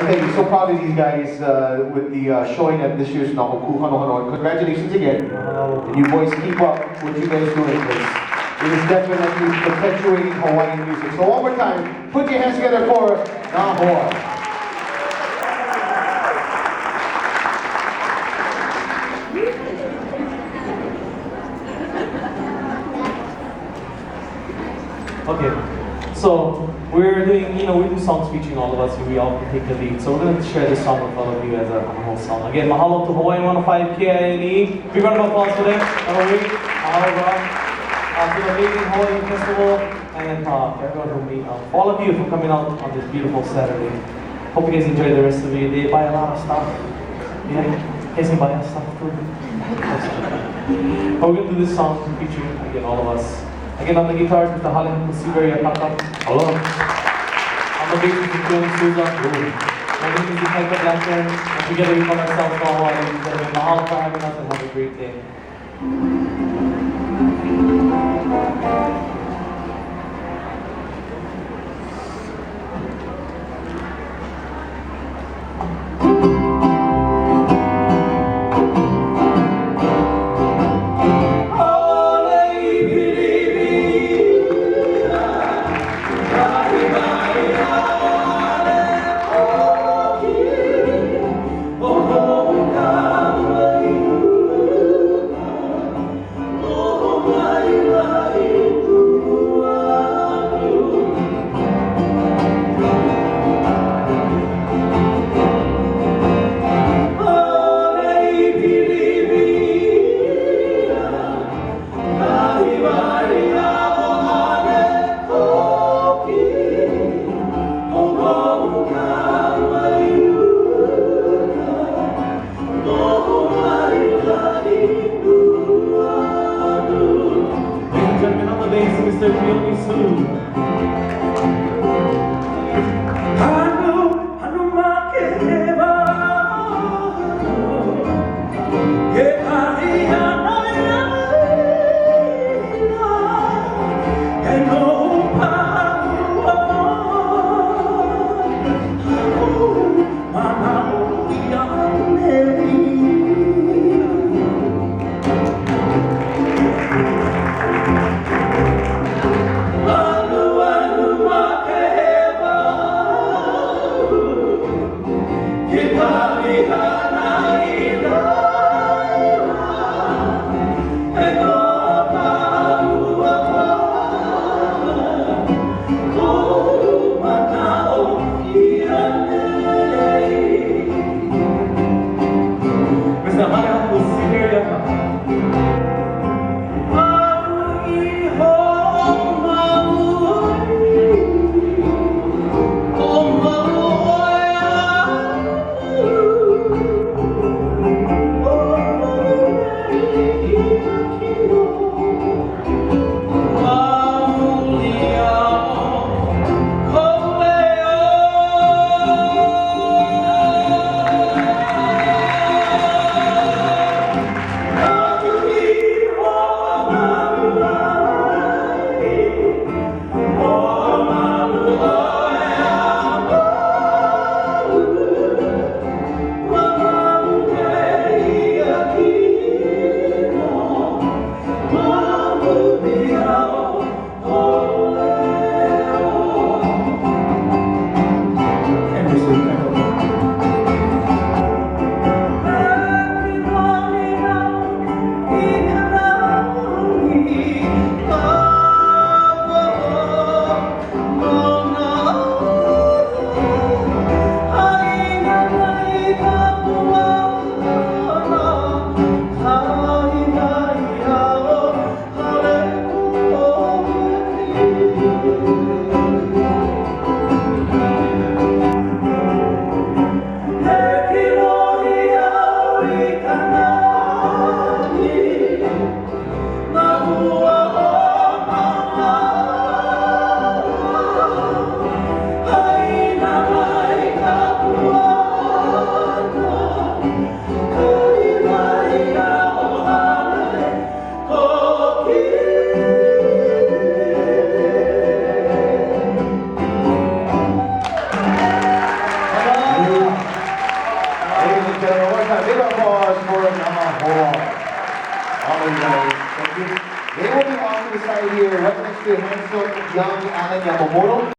tell you, so proud of these guys with the showing at this year's Nahoku Hanohano. Congratulations again. And you boys keep up what you guys doing, because it is definitely perpetuating Hawaiian music. So one more time, put your hands together for Nahoa. Okay, so we're doing, we do songs featuring all of us, we all can take the lead. So we're going to share this song with all of you as a whole song. Again, mahalo to Hawaii 105 KINE. Big round of applause for them. Mahalo to the amazing Hawaii Festival, and everyone who meet, all of you for coming out on this beautiful Saturday. Hope you guys enjoy the rest of your day. Buy a lot of stuff. Yeah, you guys can buy us stuff too. But we're going to do this song featuring, again, all of us. Again, on the guitars, Mr. Halehaku, Seabury-Akaka. Hello. On the bass, Mr. Keoni, Souza. My name is Ikaika, Blackburn. And together we call ourselves Hawai'i. Mahalo for having us, and have a great day. Mr. Keoni, gentlemen, one time, big applause for Namahoa. All right, guys, thank you. They will be off to the side here, right next to handsome young Alan Yamamoto.